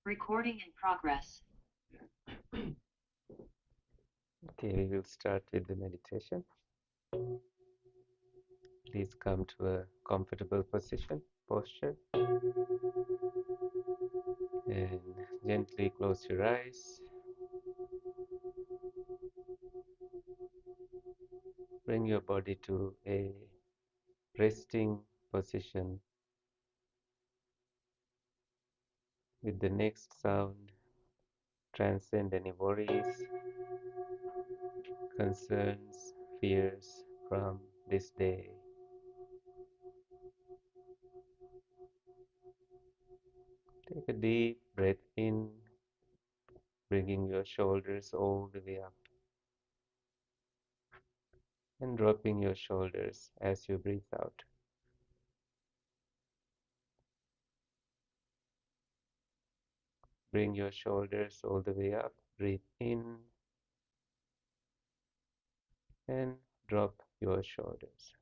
Recording in progress. Okay, we will start with the meditation. Please come to a comfortable posture, and gently close your eyes. Bring your body to a resting position. With the next sound, transcend any worries, concerns, fears from this day. Take a deep breath in, bringing your shoulders all the way up and dropping your shoulders as you breathe out. Bring your shoulders all the way up. Breathe in and drop your shoulders.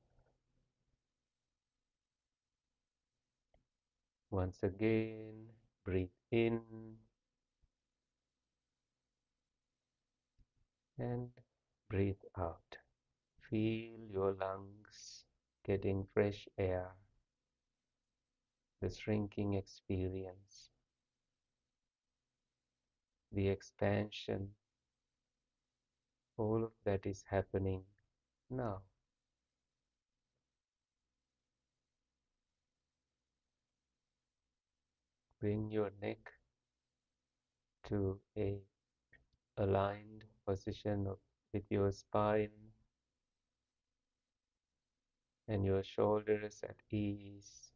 Once again, breathe in and breathe out. Feel your lungs getting fresh air, the shrinking experience, the expansion, all of that is happening now. Bring your neck to a aligned position with your spine and your shoulders at ease.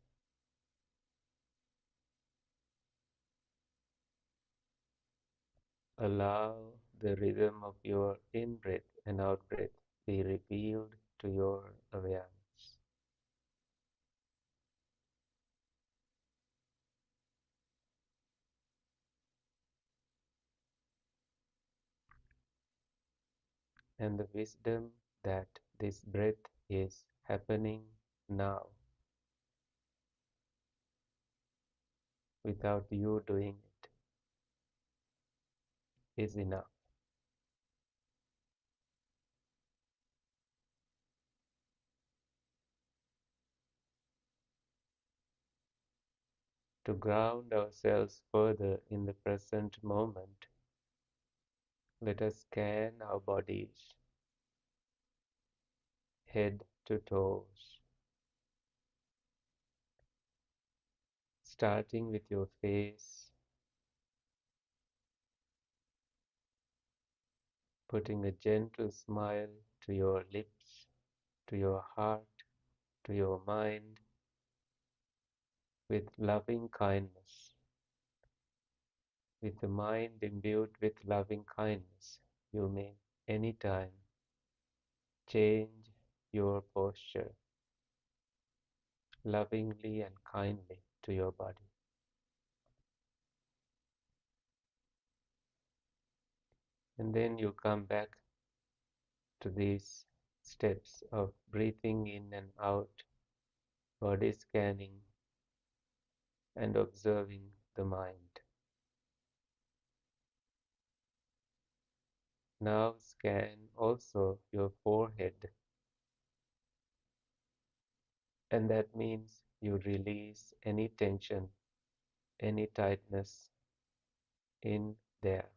Allow the rhythm of your in-breath and out-breath be revealed to your awareness. And the wisdom that this breath is happening now without you doing it is enough. To ground ourselves further in the present moment, let us scan our bodies, head to toes, starting with your face, putting a gentle smile to your lips, to your heart, to your mind, with loving kindness. With the mind imbued with loving kindness, you may anytime change your posture lovingly and kindly to your body. And then you come back to these steps of breathing in and out, body scanning, and observing the mind. Now scan also your forehead, and that means you release any tension, any tightness in there.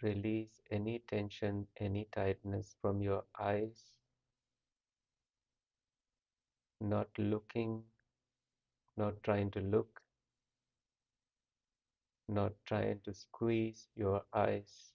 Release any tension, any tightness from your eyes, not looking, not trying to look, not trying to squeeze your eyes.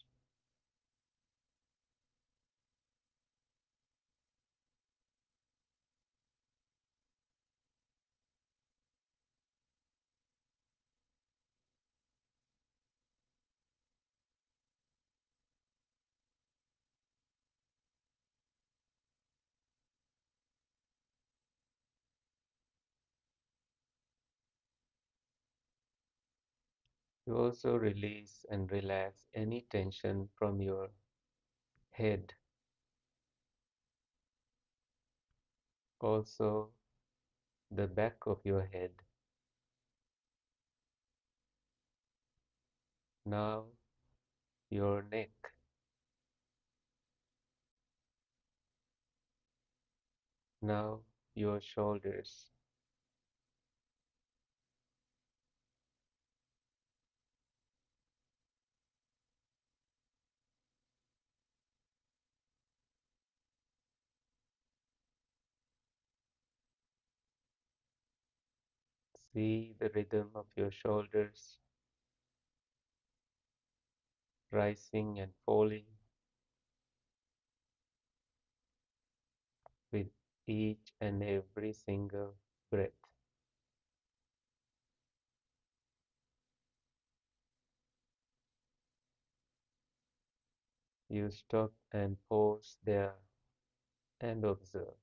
You also release and relax any tension from your head. Also, the back of your head. Now your neck. Now your shoulders. See the rhythm of your shoulders rising and falling with each and every single breath. You stop and pause there and observe.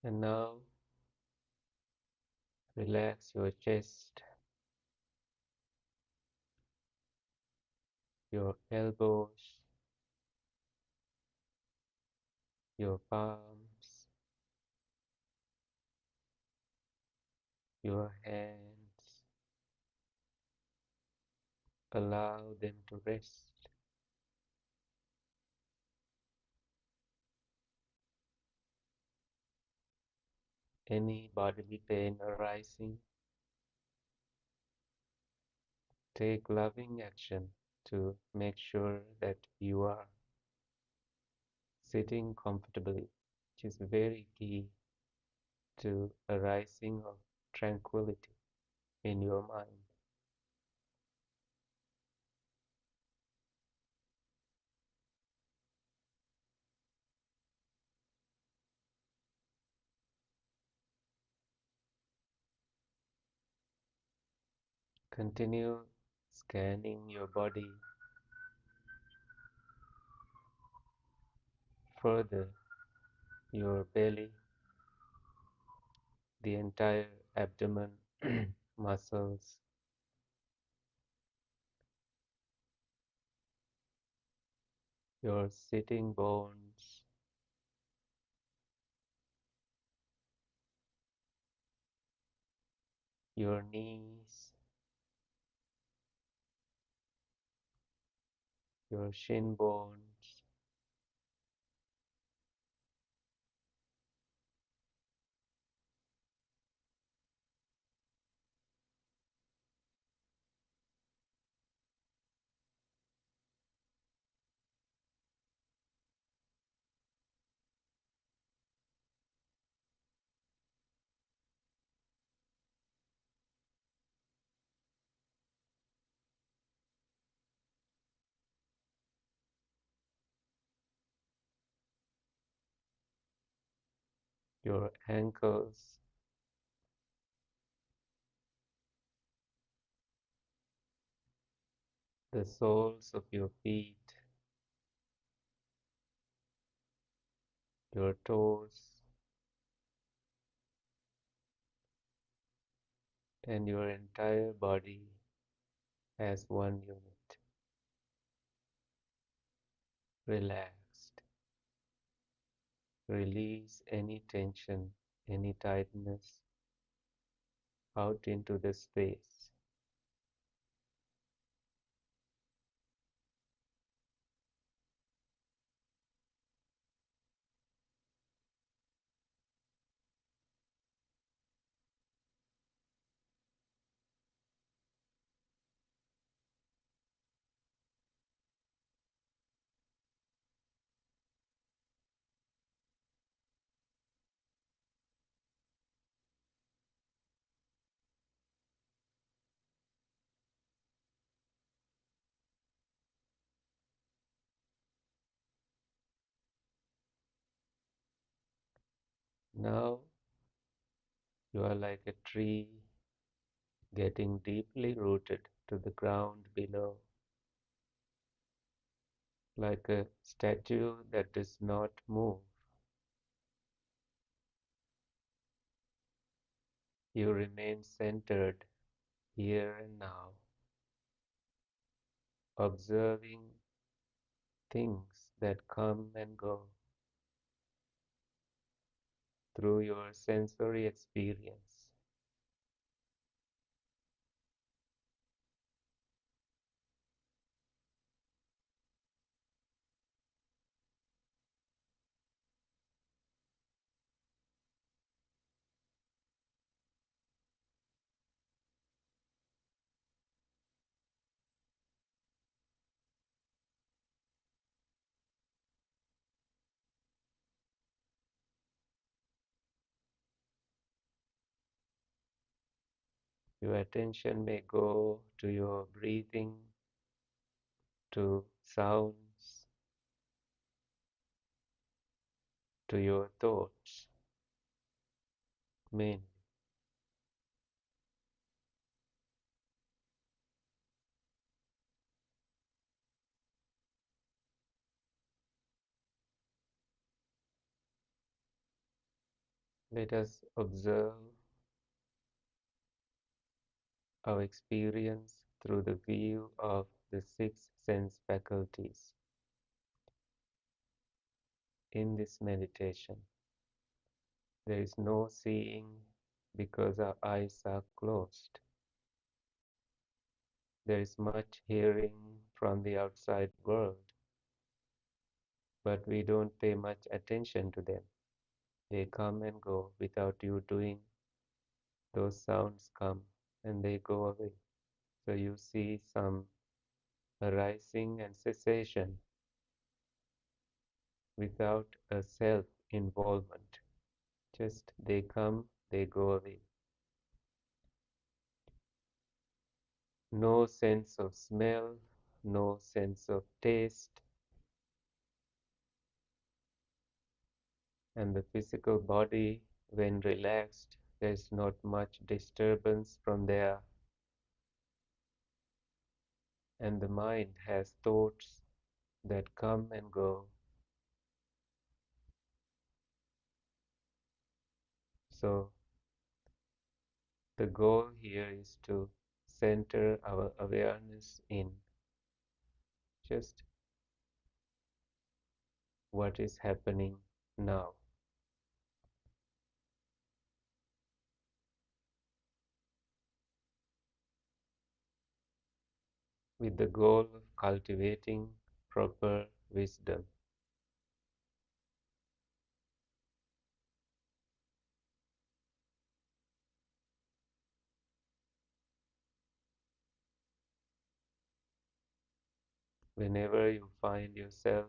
And now relax your chest, your elbows, your palms, your hands. Allow them to rest. Any bodily pain arising, take loving action to make sure that you are sitting comfortably, which is very key to a rising of tranquility in your mind. Continue scanning your body further, your belly, the entire abdomen, muscles, your sitting bones, your knees, your shin bones, your ankles, the soles of your feet, your toes, and your entire body as one unit, relaxed. Release any tension, any tightness out into the space. Now you are like a tree getting deeply rooted to the ground below, like a statue that does not move. You remain centered here and now, observing things that come and go through your sensory experience. Your attention may go to your breathing, to sounds, to your thoughts. Mainly, let us observe our experience through the view of the six sense faculties in this meditation. There is no seeing because our eyes are closed. There is much hearing from the outside world, but we don't pay much attention to them. They come and go without you doing. Those sounds come and they go away. So you see some arising and cessation without a self involvement. Just they come, they go away. No sense of smell, no sense of taste, and the physical body, when relaxed, there's not much disturbance from there, and the mind has thoughts that come and go. So, the goal here is to center our awareness in just what is happening now. With the goal of cultivating proper wisdom. Whenever you find yourself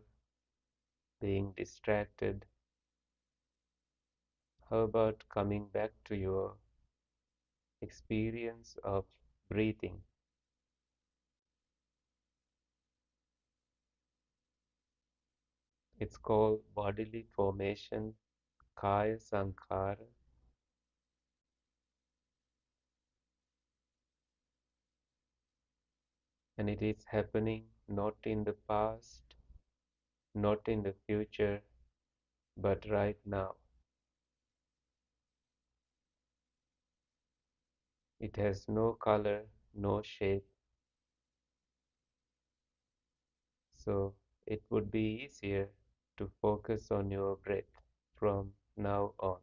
being distracted, how about coming back to your experience of breathing? It's called bodily formation, kaya sankhara, and it is happening not in the past, not in the future, but right now. It has no color, no shape, so it would be easier to focus on your breath from now on.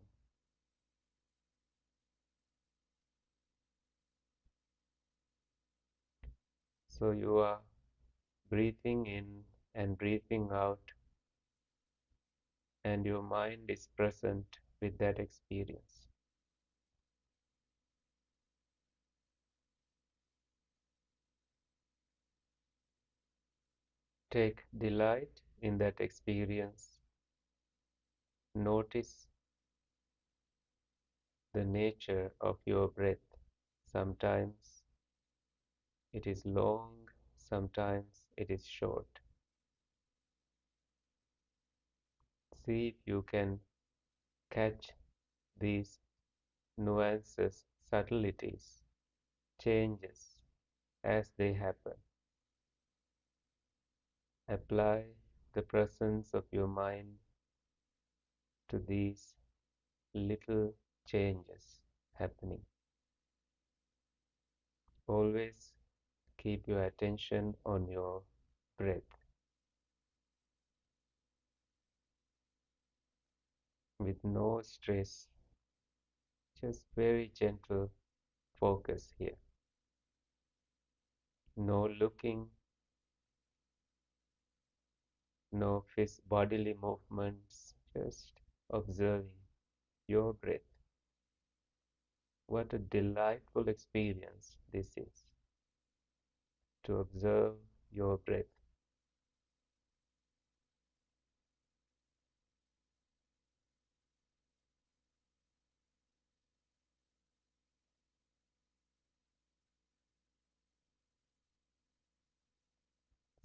So you are breathing in and breathing out, and your mind is present with that experience. Take delight in that experience. Notice the nature of your breath. Sometimes it is long, sometimes it is short. See if you can catch these nuances, subtleties, changes. as they happen. Apply the presence of your mind to these little changes happening. Always keep your attention on your breath with no stress, just very gentle focus here. No looking, no bodily movements, just observing your breath. What a delightful experience this is to observe your breath.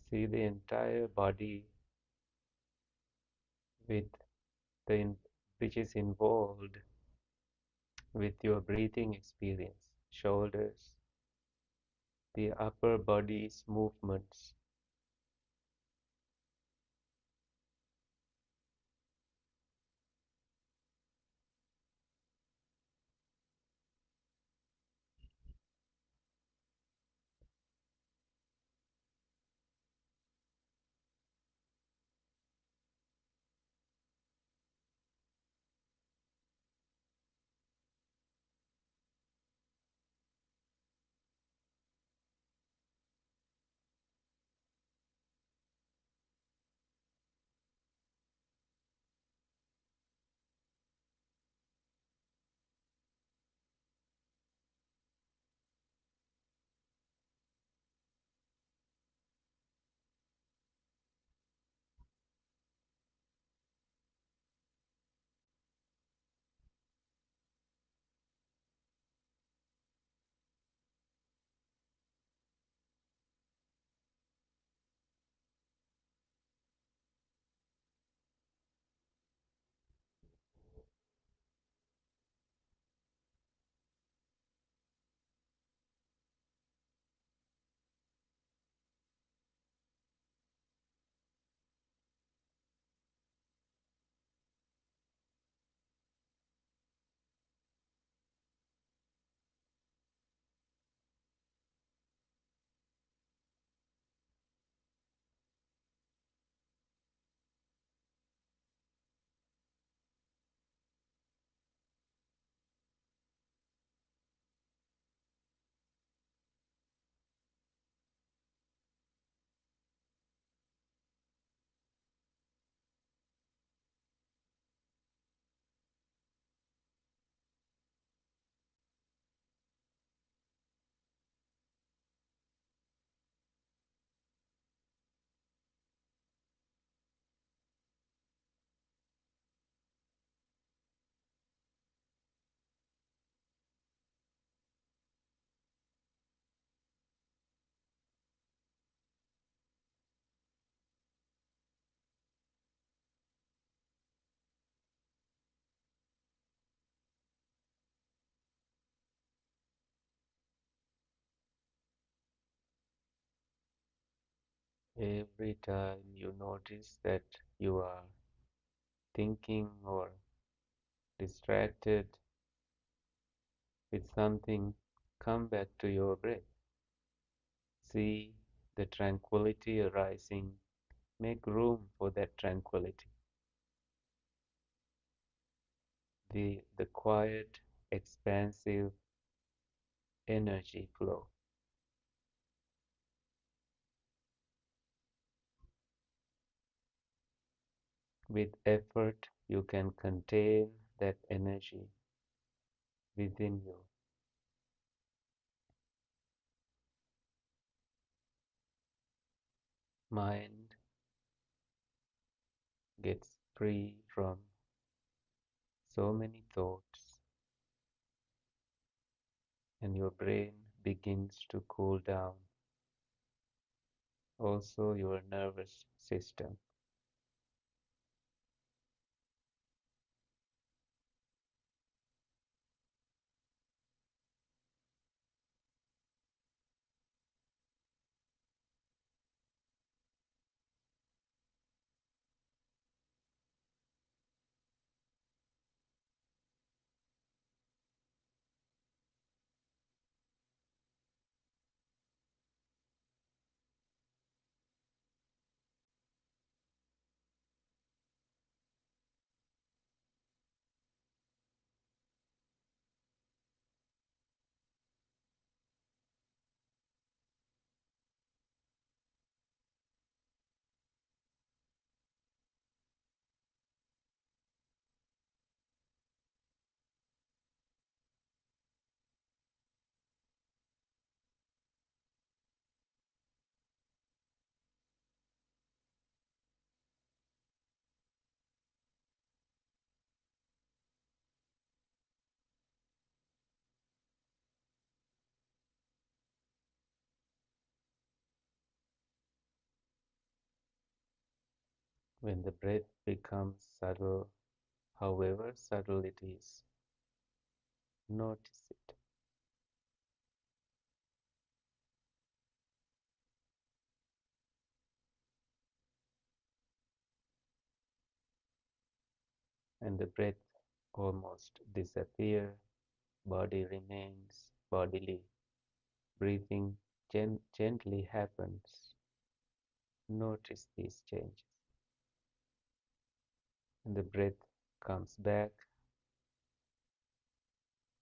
See the entire body with which is involved with your breathing experience. Shoulders, the upper body's movements. Every time you notice that you are thinking or distracted with something, come back to your breath. See the tranquility arising. Make room for that tranquility. The quiet, expansive energy flow. With effort, you can contain that energy within you. Mind gets free from so many thoughts, and your brain begins to cool down. Also, your nervous system. When the breath becomes subtle, however subtle it is, notice it. And the breath almost disappear, body remains bodily, breathing gently happens. Notice these changes. And the breath comes back,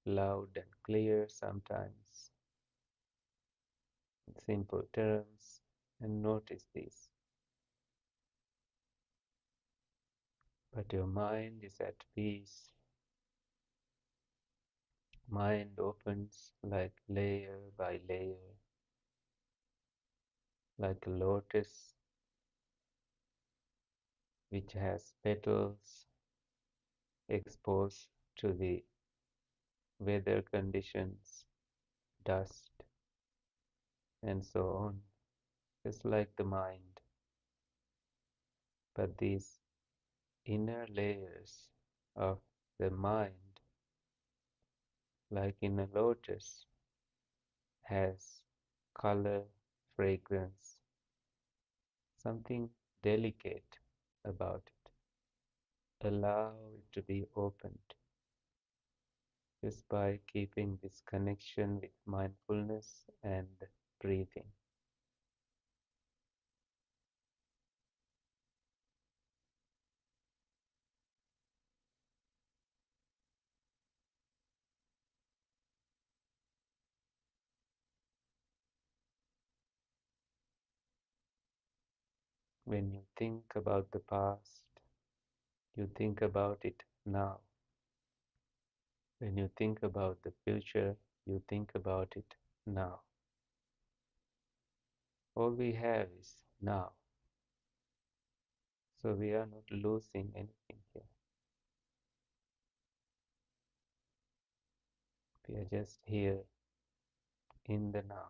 loud and clear sometimes, in simple terms, and notice this. But your mind is at peace. Mind opens like layer by layer, like a lotus which has petals exposed to the weather conditions, dust, and so on, just like the mind. But these inner layers of the mind, like in a lotus, has color, fragrance, something delicate about it. Allow it to be opened just by keeping this connection with mindfulness and breathing. When you think about the past, you think about it now. When you think about the future, you think about it now. All we have is now. So we are not losing anything here. We are just here in the now.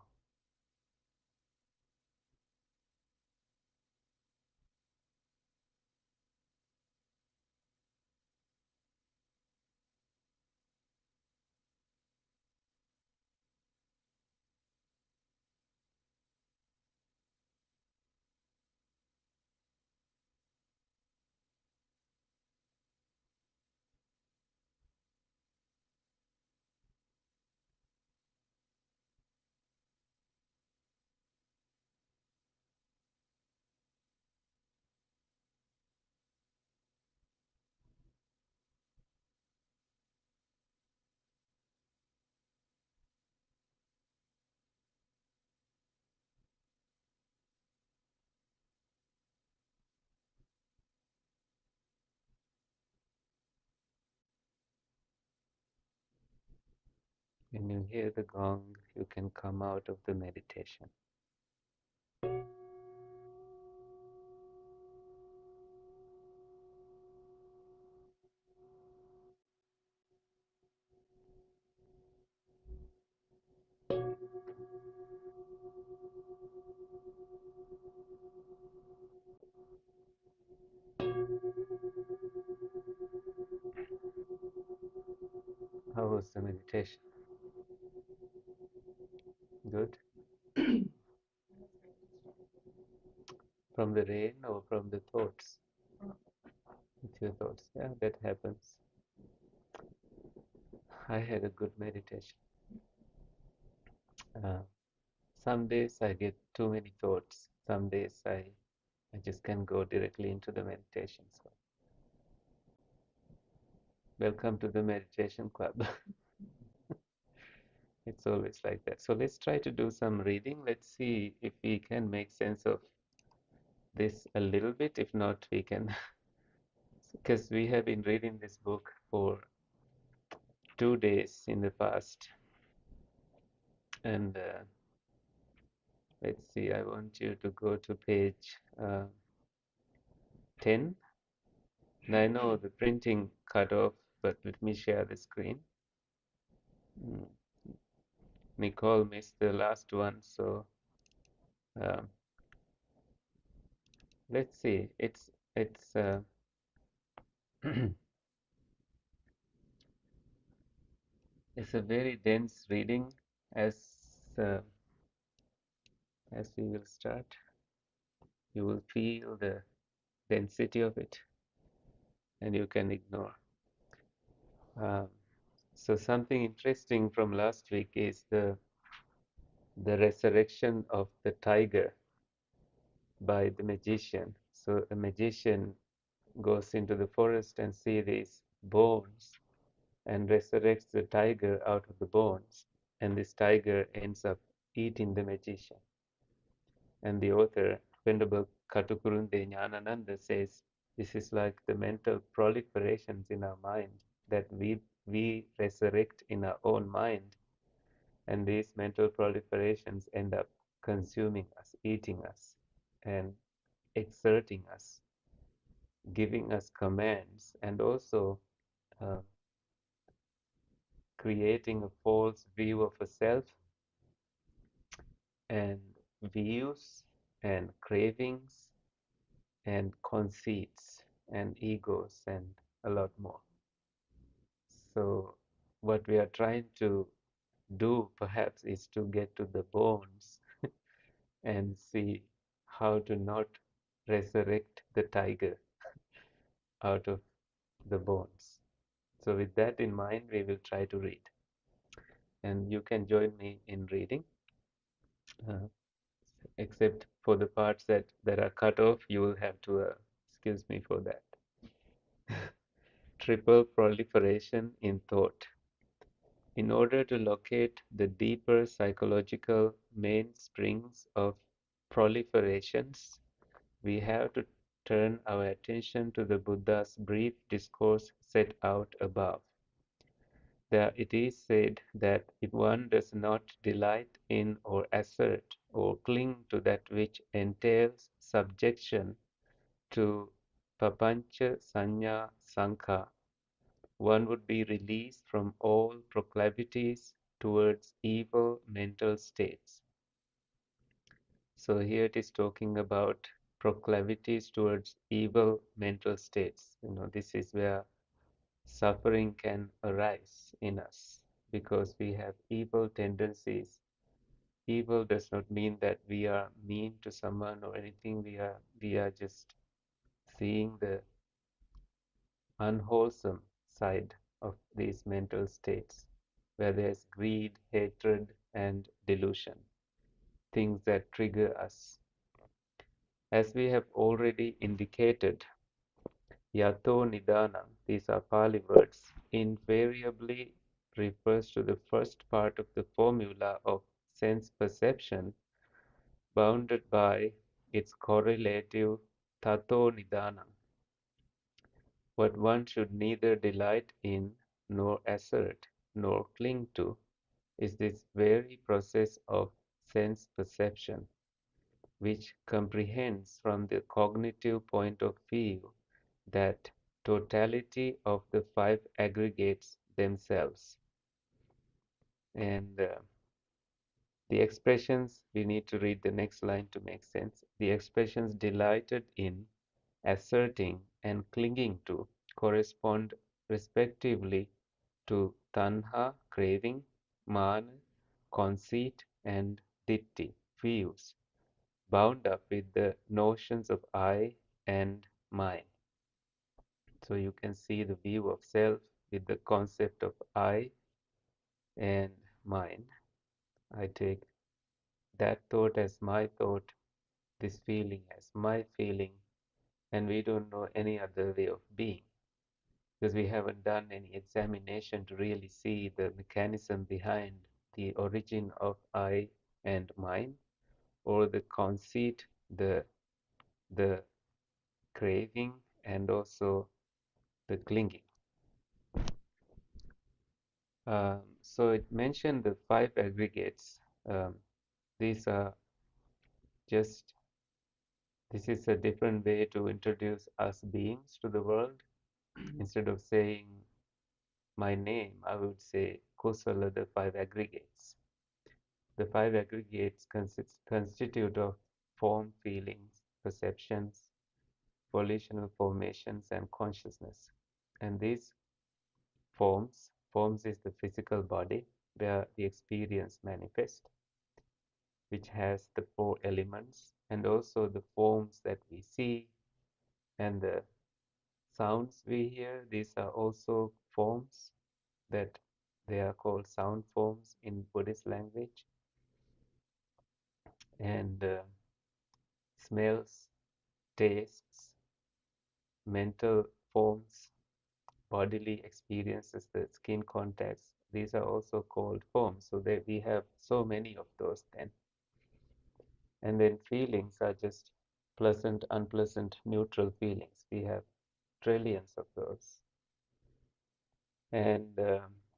When you hear the gong, you can come out of the meditation. How was the meditation? Good? From the rain or from the thoughts? With your thoughts. Yeah, that happens. I had a good meditation. Uh, some days I get too many thoughts. Some days I just can go directly into the meditation. So, welcome to the meditation club. It's always like that. So let's try to do some reading. Let's see if we can make sense of this a little bit. If not, we can, because we have been reading this book for 2 days in the past. And let's see, I want you to go to page 10. And I know the printing cut off, but let me share the screen. Mm, Nicole missed the last one, so um, let's see. It's it's it's a very dense reading as uh, as we will start. You will feel the density of it and you can ignore. Um, so something interesting from last week is the resurrection of the tiger by the magician. So a magician goes into the forest and sees these bones and resurrects the tiger out of the bones, and this tiger ends up eating the magician. And the author, Venerable Katukurunde Jnanananda, says this is like the mental proliferations in our mind that we resurrect in our own mind, and these mental proliferations end up consuming us, eating us, and exerting us, giving us commands, and also uh, creating a false view of a self and views and cravings and conceits and egos and a lot more. So, what we are trying to do perhaps is to get to the bones and see how to not resurrect the tiger out of the bones. So, with that in mind, we will try to read. And you can join me in reading, uh, except for the parts that are cut off, you will have to excuse me for that. Triple proliferation in thought. In order to locate the deeper psychological mainsprings of proliferations, we have to turn our attention to the Buddha's brief discourse set out above. There it is said that if one does not delight in or assert or cling to that which entails subjection to papancha sanya sankha, one would be released from all proclivities towards evil mental states. So here it is talking about proclivities towards evil mental states. This is where suffering can arise in us because we have evil tendencies. Evil does not mean that we are mean to someone or anything. We are just seeing the unwholesome side of these mental states where there's greed, hatred, and delusion, things that trigger us. As we have already indicated, yato nidana, these are Pali words, invariably refers to the first part of the formula of sense perception bounded by its correlative tato nidana. What one should neither delight in, nor assert, nor cling to, is this very process of sense perception, which comprehends from the cognitive point of view that totality of the five aggregates themselves. And the expressions, we need to read the next line to make sense. The expressions delighted in, asserting, and clinging to correspond respectively to tanha, craving, man, conceit, and ditti, views, bound up with the notions of I and mine. So you can see the view of self with the concept of I and mine. I take that thought as my thought, this feeling as my feeling, and we don't know any other way of being because we haven't done any examination to really see the mechanism behind the origin of I and mine, or the conceit, the craving, and also the clinging. So it mentioned the five aggregates. Um, these are just, this is a different way to introduce us beings to the world. Instead of saying my name, I would say Kusala, the five aggregates. The five aggregates constitute of form, feelings, perceptions, volitional formations, and consciousness. And these forms is the physical body where the experience manifests, which has the four elements, and also the forms that we see and the sounds we hear. These are also forms that they are called sound forms in Buddhist language, and smells, tastes, mental forms, bodily experiences, the skin contacts. These are also called forms. So that we have so many of those then. And then feelings are just pleasant, unpleasant, neutral feelings. We have trillions of those. And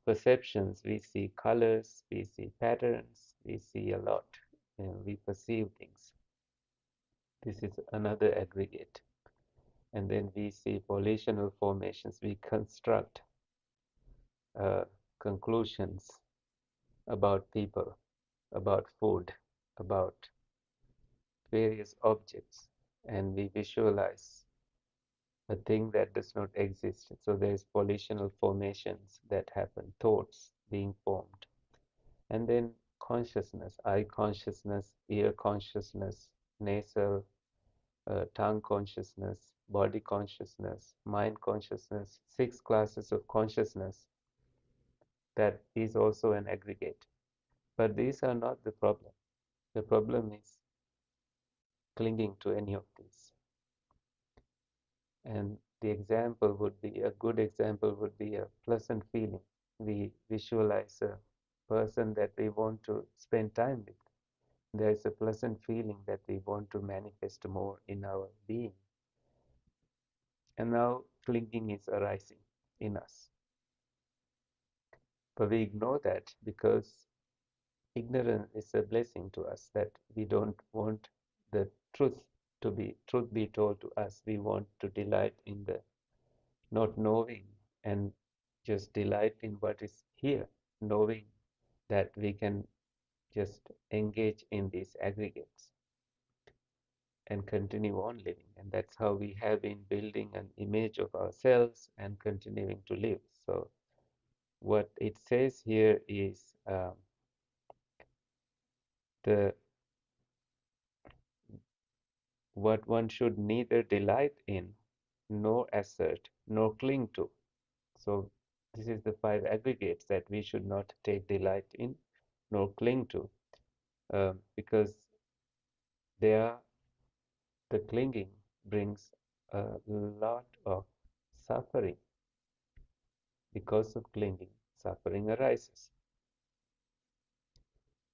perceptions, we see colors, we see patterns, we see a lot, and we perceive things. This is another aggregate. And then we see volitional formations. We construct conclusions about people, about food, about various objects, and we visualize a thing that does not exist. So there's volitional formations that happen, thoughts being formed. And then consciousness, eye consciousness, ear consciousness, nasal, tongue consciousness, body consciousness, mind consciousness, 6 classes of consciousness. That is also an aggregate. But these are not the problem. The problem is clinging to any of these. And the example would be, a good example would be a pleasant feeling. We visualize a person that we want to spend time with. There is a pleasant feeling that we want to manifest more in our being. And now clinging is arising in us. But we ignore that because ignorance is a blessing to us, that we don't want the truth be told to us. We want to delight in the not knowing and just delight in what is here, knowing that we can just engage in these aggregates and continue on living. And that's how we have been building an image of ourselves and continuing to live. So what it says here is the what one should neither delight in, nor assert, nor cling to. So this is the 5 aggregates that we should not take delight in, nor cling to, because they are, the clinging brings a lot of suffering. Because of clinging, suffering arises.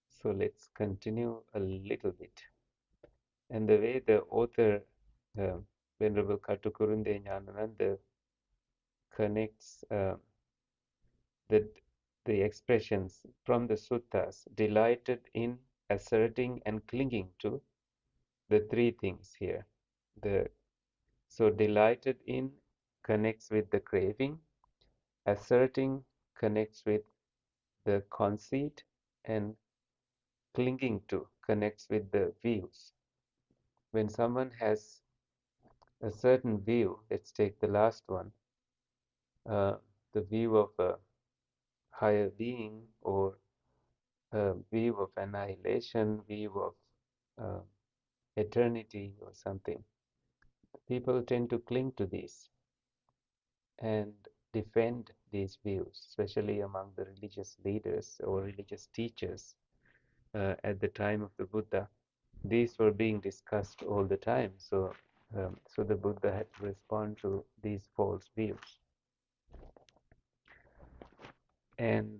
So let's continue a little bit. And the way the author, uh, Venerable Katukurunde Nyanananda, connects the, the expressions from the suttas, delighted in, asserting, and clinging to, the 3 things here. So delighted in connects with the craving, asserting connects with the conceit, and clinging to connects with the views. When someone has a certain view, let's take the last one, uh, the view of a higher being, or a view of annihilation, view of uh, eternity or something, people tend to cling to these and defend these views, especially among the religious leaders or religious teachers at the time of the Buddha. These were being discussed all the time, so so the Buddha had to respond to these false views. And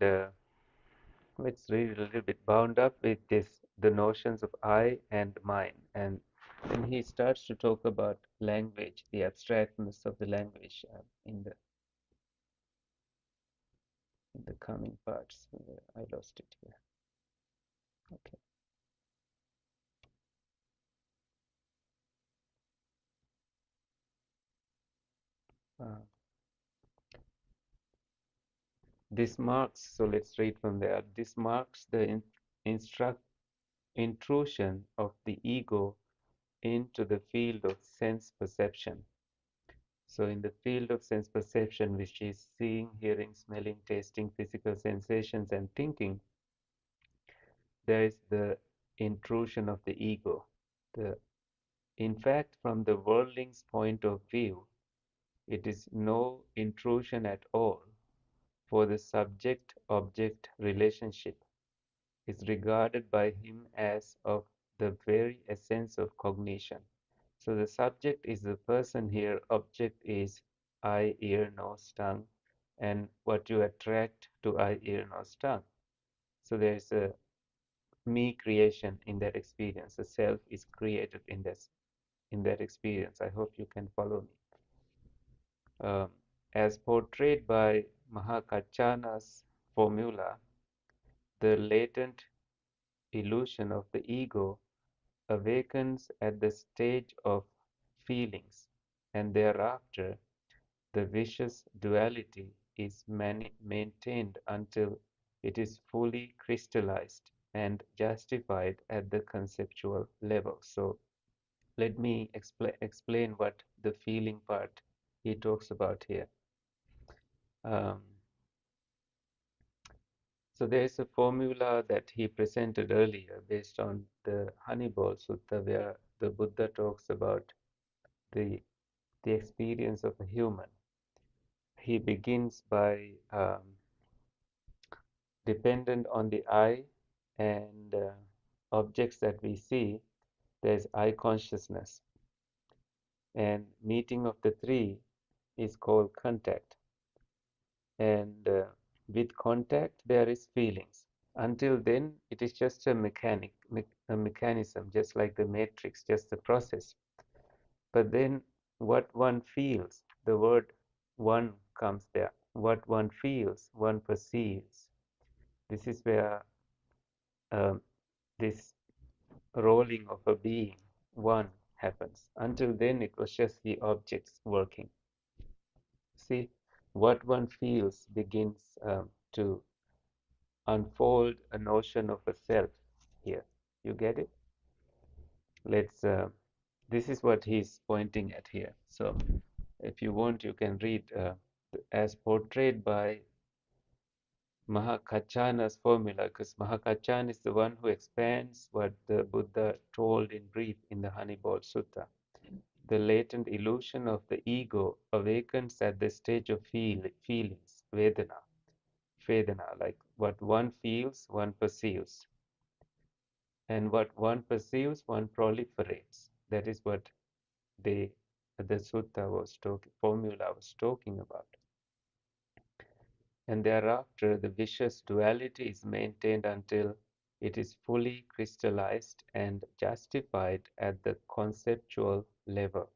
let's read a little bit, bound up with this, the notions of I and mine. And then he starts to talk about language, the abstractness of the language in the coming parts. I lost it here. Okay. Uh, this marks, so let's read from there. This marks the intrusion of the ego into the field of sense perception. So, in the field of sense perception, which is seeing, hearing, smelling, tasting, physical sensations, and thinking, there is the intrusion of the ego. The, in fact, from the worldling's point of view, it is no intrusion at all, for the subject object relationship is regarded by him as of the very essence of cognition. So the subject is the person here, object is eye, ear, nose, tongue, and what you attract to eye, ear, nose, tongue. So there is a me creation in that experience. The self is created in that experience. I hope you can follow me. As portrayed by Mahakachana's formula, the latent illusion of the ego awakens at the stage of feelings, and thereafter the vicious duality is maintained until it is fully crystallized and justified at the conceptual level. So let me explain what the feeling part he talks about here. Um, so there is a formula that he presented earlier based on the Honeyball Sutta, where the Buddha talks about the the experience of a human. He begins by dependent on the eye and objects that we see, there's eye consciousness. And meeting of the three is called contact. And with contact, there is feelings. Until then, it is just a mechanism, just like the matrix, just the process. But then what one feels, the word one comes there. What one feels, one perceives. This is where um, this rolling of a being, one, happens. Until then, it was just the objects working. See, what one feels begins to unfold a notion of a self here. You get it? Let's. This is what he's pointing at here. So, if you want, you can read as portrayed by Mahakachana's formula, because Mahakachana is the one who expands what the Buddha told in brief in the Honeyball Sutta. The latent illusion of the ego awakens at the stage of feelings, Vedana, like what one feels, one perceives. And what one perceives, one proliferates. That is what the sutta was talking, formula was talking about. And thereafter, the vicious duality is maintained until it is fully crystallized and justified at the conceptual level.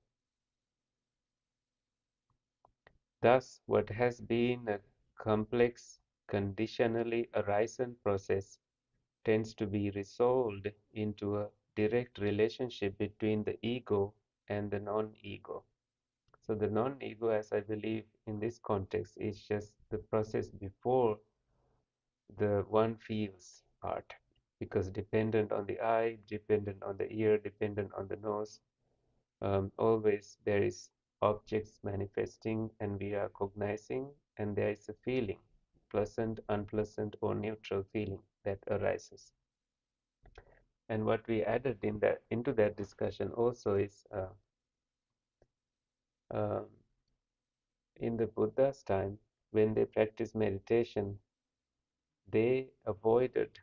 Thus, what has been a complex, conditionally arisen process tends to be resolved into a direct relationship between the ego and the non-ego. So the non-ego, as I believe in this context, is just the process before the one feels part, because dependent on the eye, dependent on the ear, dependent on the nose, always there is objects manifesting and we are cognizing, and there is a feeling, pleasant, unpleasant, or neutral feeling that arises. And what we added into that discussion also is um, in the Buddha's time, when they practiced meditation, they avoided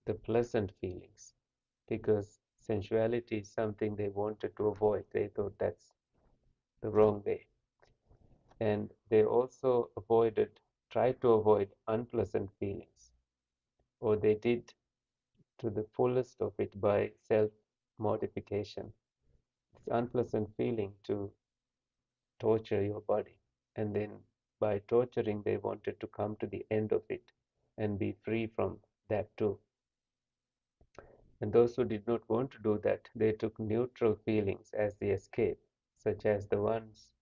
the pleasant feelings because sensuality is something they wanted to avoid. They thought that's the wrong way. And they also tried to avoid unpleasant feelings, or they did to the fullest of it by self mortification. It's unpleasant feeling to torture your body. And then by torturing, they wanted to come to the end of it and be free from that too. And those who did not want to do that, they took neutral feelings as the escape, such as the ones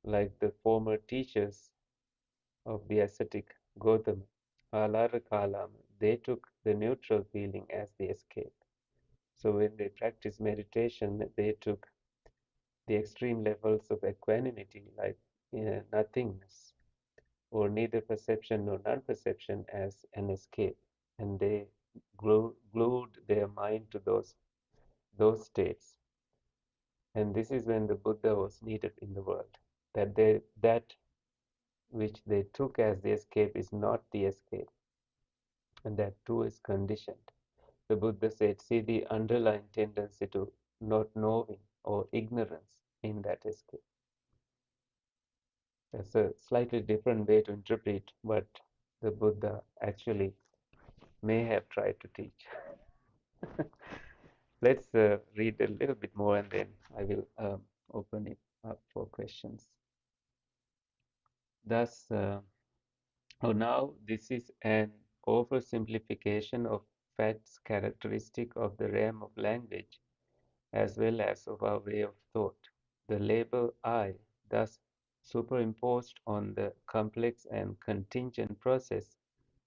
like the former teachers of the ascetic Gautama, Alarakalam. They took the neutral feeling as the escape. So when they practiced meditation, they took the extreme levels of equanimity, like nothingness, or neither perception nor non-perception, as an escape, and they glued their mind to those states. And this is when the Buddha was needed in the world. That which they took as the escape is not the escape, and that too is conditioned. The Buddha said, see the underlying tendency to not knowing or ignorance in that escape. That's a slightly different way to interpret what the Buddha actually may have tried to teach. Let's read a little bit more and then I will open it up for questions. Thus, now this is an oversimplification of facts characteristic of the realm of language as well as of our way of thought. The label I, thus superimposed on the complex and contingent process,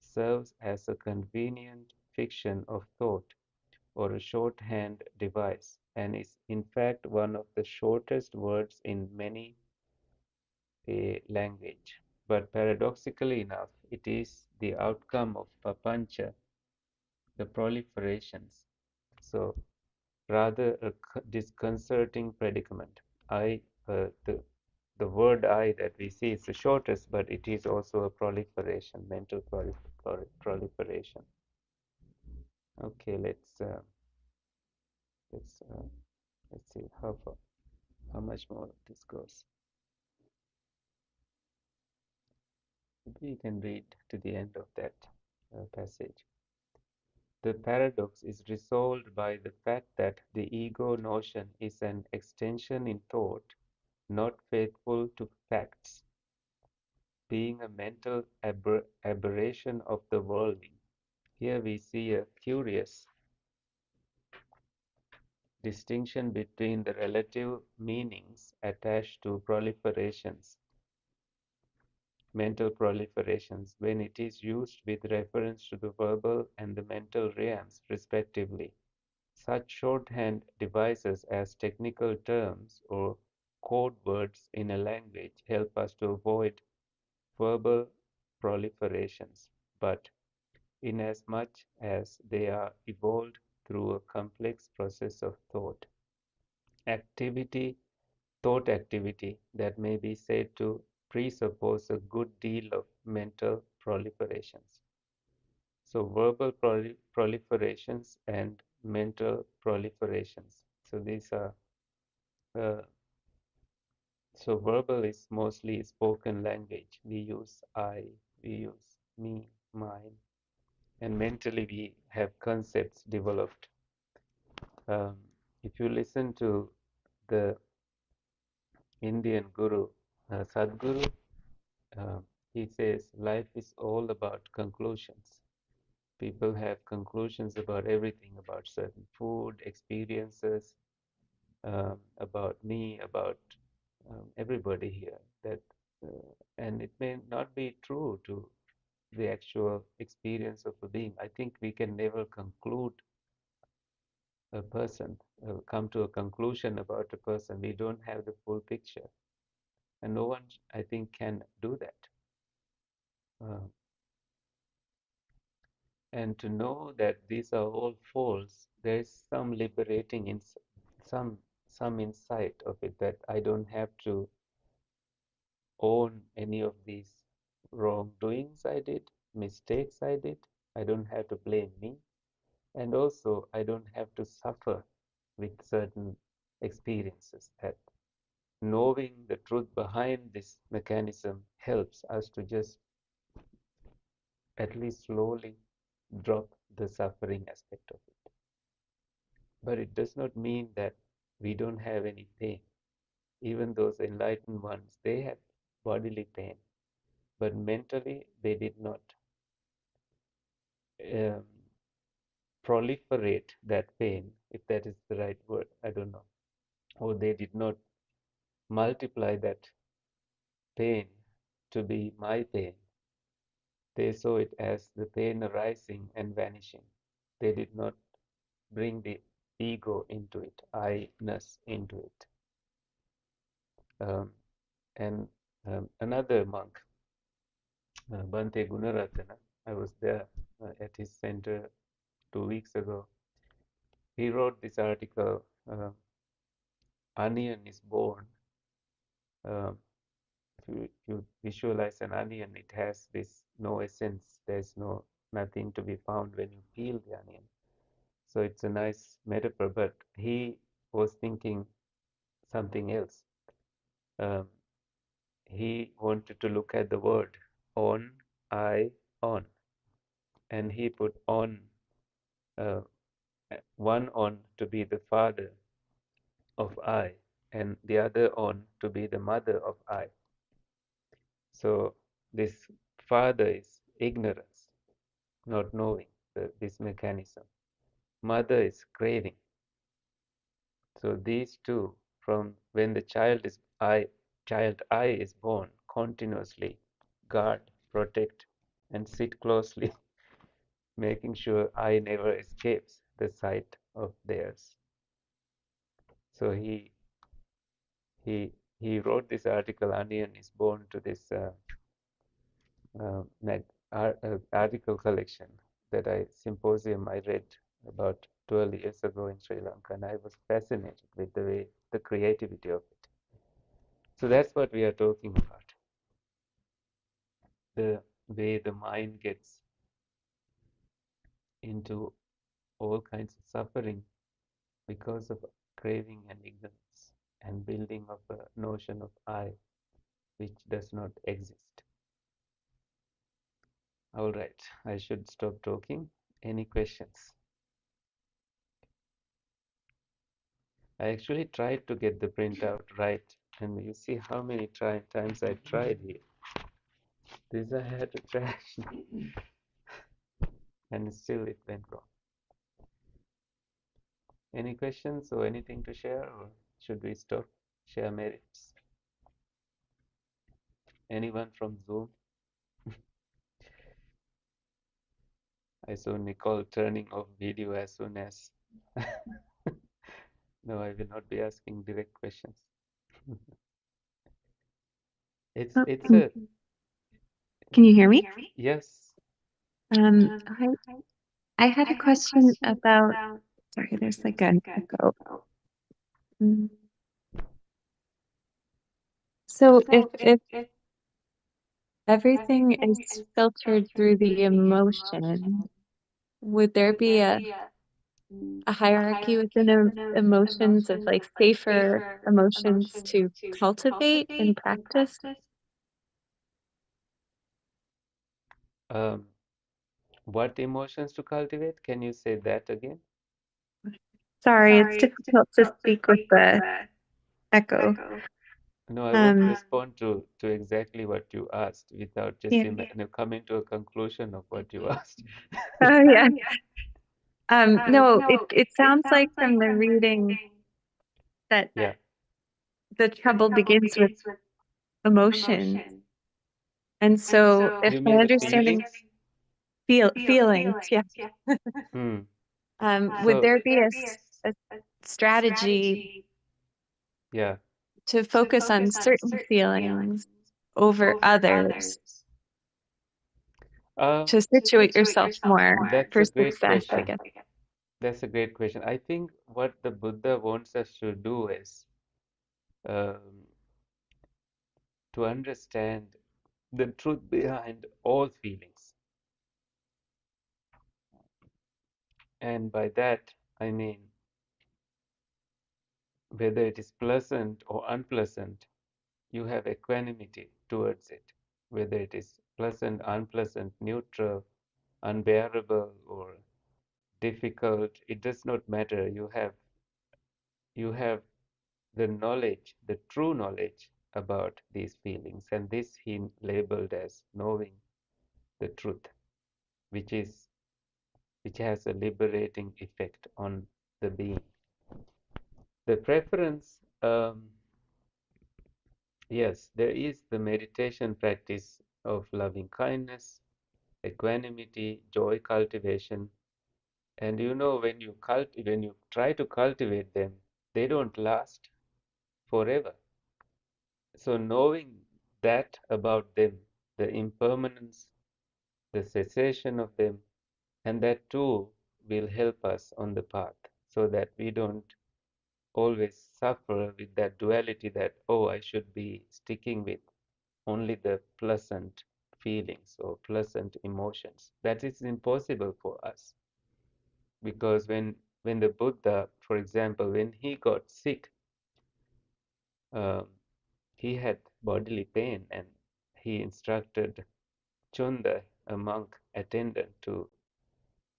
serves as a convenient fiction of thought or a shorthand device, and is in fact one of the shortest words in many a language. But paradoxically enough, it is the outcome of papancha, the proliferations. So rather a disconcerting predicament. The word I that we see is the shortest, but it is also a proliferation, mental proliferation. Okay, let's let's see how much more this goes. Maybe you can read to the end of that passage. The paradox is resolved by the fact that the ego notion is an extension in thought, not faithful to facts, being a mental aberration of the worldling. Here we see a curious distinction between the relative meanings attached to proliferations, mental proliferations, when it is used with reference to the verbal and the mental realms, respectively. Such shorthand devices as technical terms or code words in a language help us to avoid verbal proliferations, but inasmuch as they are evolved through a complex process of activity, thought activity that may be said to presuppose a good deal of mental proliferations. So verbal proliferations and mental proliferations. So these are uh, so verbal is mostly spoken language. We use I, we use me, mine, and mentally we have concepts developed. Um, if you listen to the Indian guru, Sadhguru, he says life is all about conclusions. People have conclusions about everything, about certain food, experiences, about me, about everybody here. And it may not be true to the actual experience of a being. I think we can never conclude a person, come to a conclusion about a person. We don't have the full picture, and no one, I think, can do that. Uh, and to know that these are all false, there is some liberating some some insight of it that I don't have to own any of these wrongdoings I did, mistakes I did. I don't have to blame me. And also, I don't have to suffer with certain experiences. That knowing the truth behind this mechanism helps us to just at least slowly drop the suffering aspect of it. But it does not mean that we don't have any pain. Even those enlightened ones, they had bodily pain, but mentally they did not um, proliferate that pain, if that is the right word. I don't know. Or they did not multiply that pain to be my pain. They saw it as the pain arising and vanishing. They did not bring ego into it, I-ness into it. Um, and another monk, Bhante Kusala, I was there at his center 2 weeks ago. He wrote this article, Onion is Born. Um, if you visualize an onion, it has this no essence. There's nothing to be found when you peel the onion. So it's a nice metaphor, but he was thinking something else. Um, he wanted to look at the word on, on, and he put on, uh, one on to be the father of I, and the other on to be the mother of I. So this father is ignorance, not knowing this mechanism. Mother is craving. So these two, from when the child I is born, continuously guard, protect, and sit closely, making sure I never escapes the sight of theirs. So he he wrote this article. Onion is born to this article collection that symposium I read about 12 years ago in Sri Lanka, and I was fascinated with the creativity of it. So that's what we are talking about. The way the mind gets into all kinds of suffering because of craving and ignorance and building of a notion of I which does not exist. All right, I should stop talking. Any questions? I actually tried to get the printout right, and you see how many times I tried here. This I had to trash, and still it went wrong. Any questions or anything to share, or should we stop? Share merits. Anyone from Zoom? I saw Nicole turning off video as soon as. No, I will not be asking direct questions. It's Oh, it's a can you hear me? yes. I had a question about, sorry, there's like an echo. Mm. So if everything is filtered through the emotion, would there be a hierarchy within emotions of like safer emotions to cultivate and practice? Um, what emotions to cultivate? Can you say that again? Sorry, it's difficult to speak with the echo. No, I want to Um, respond to exactly what you asked without just yeah. coming to a conclusion of what you asked. Oh yeah. No, it sounds like from the reading that Yeah. the trouble begins with emotions. And so if You my mean the understanding feelings? feelings, yeah. Hmm. Would So, there be a strategy yeah. to focus on certain feelings over others Um, to situate yourself more that's for a great success, I question. guess? That's a great question. I think what the Buddha wants us to do is um, to understand the truth behind all feelings. And by that, I mean whether it is pleasant or unpleasant, you have equanimity towards it. Whether it is pleasant, unpleasant, neutral, unbearable, or difficult, it does not matter. You have the knowledge, the true knowledge about these feelings, and this he labeled as knowing the truth, which is which has a liberating effect on the being. The preference, yes, there is the meditation practice of loving kindness, equanimity, joy cultivation, And when you try to cultivate them, they don't last forever. So knowing that about them, the impermanence, the cessation of them, and that too will help us on the path so that we don't always suffer with that duality that, oh, I should be sticking with only the pleasant feelings or pleasant emotions. That is impossible for us because when the Buddha, for example, when he got sick, um, he had bodily pain and he instructed Chunda, a monk attendant, to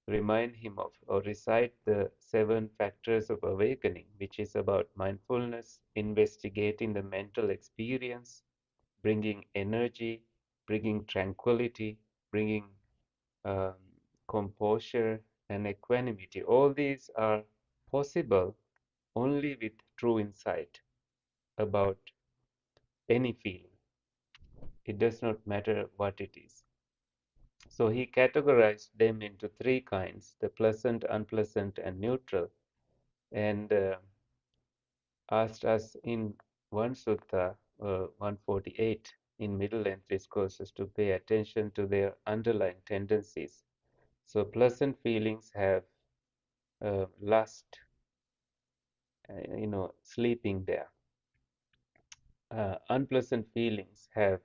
remind him of or recite the 7 factors of awakening, which is about mindfulness, investigating the mental experience, bringing energy, bringing tranquility, bringing um, composure and equanimity. All these are possible only with true insight about any feeling. It does not matter what it is. So he categorized them into 3 kinds: the pleasant, unpleasant, and neutral, and asked us in one sutta, 148, in Middle Length Discourses, to pay attention to their underlying tendencies. So pleasant feelings have lust, sleeping there. Unpleasant feelings have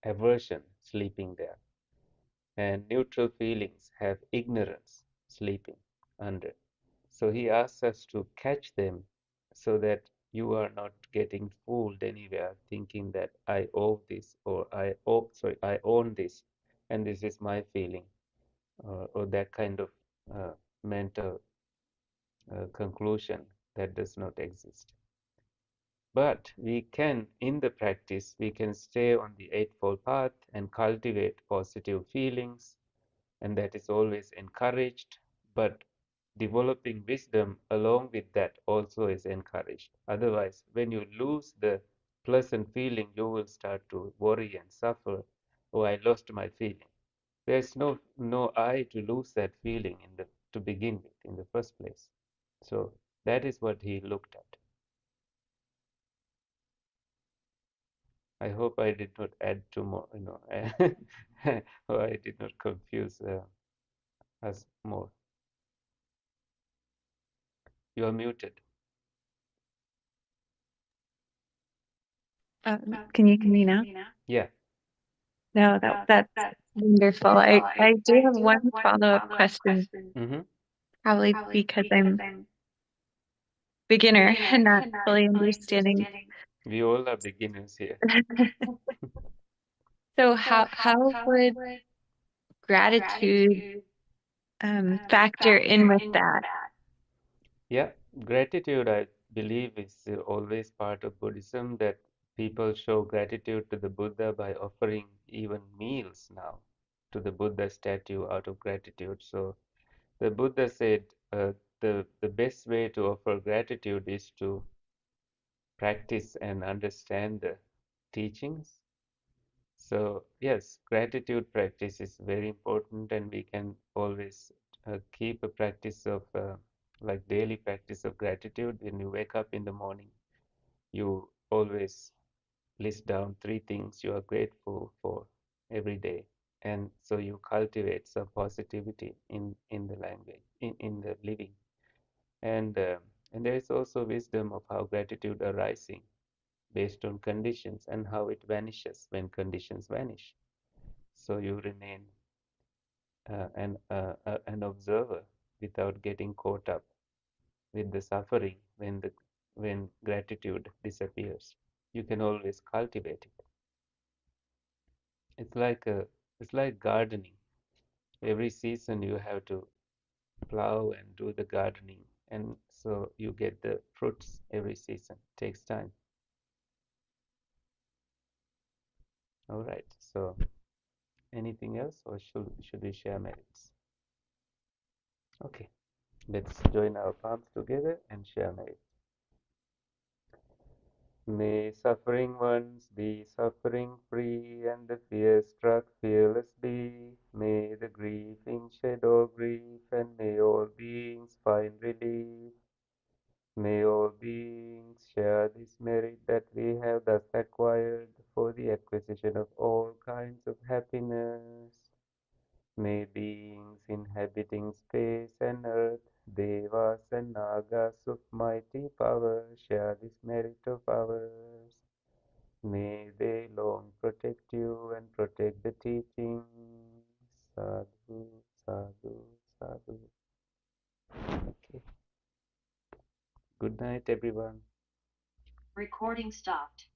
aversion, sleeping there. And neutral feelings have ignorance, sleeping under. So he asks us to catch them so that you are not getting fooled anywhere, thinking that I owe this or I own this and this is my feeling, or that kind of mental conclusion that does not exist. But we can, in the practice, we can stay on the Eightfold Path and cultivate positive feelings, and that is always encouraged. But developing wisdom along with that also is encouraged. Otherwise, when you lose the pleasant feeling, you will start to worry and suffer. Oh, I lost my feeling. There's no I to lose that feeling to begin with in the first place. So that is what he looked at. I hope I did not add too more, or I did not confuse us more. You are muted. Can you hear me now? Yeah. No, that's wonderful. I do have one follow-up question, Mm-hmm. probably because I'm beginner and not fully understanding. We all are beginners here. So how would gratitude factor in with that? Yeah, gratitude, I believe, is always part of Buddhism, that people show gratitude to the Buddha by offering even meals now to the Buddha statue out of gratitude. So the Buddha said the best way to offer gratitude is to practice and understand the teachings. So yes, gratitude practice is very important, and we can always keep a practice of like daily practice of gratitude. When you wake up in the morning, you always list down 3 things you are grateful for every day, and so you cultivate some positivity in the language, in the living, and there is also wisdom of how gratitude arising based on conditions and how it vanishes when conditions vanish. So you remain an observer without getting caught up with the suffering when gratitude disappears. You can always cultivate it. It's like it's like gardening. Every season you have to plow and do the gardening, and so you get the fruits every season. It takes time. All right. So anything else, or should we share merits? Okay. Let's join our palms together and share merits. May suffering ones be suffering free, and the fear struck fearless be. May the grieving shed all grief, and may all be acquired for the acquisition of all kinds of happiness. May beings inhabiting space and earth, devas and nagas of mighty power share this merit of ours. May they long protect you and protect the teachings. Sadhu, sadhu, sadhu. Okay. Good night, everyone. Recording stopped.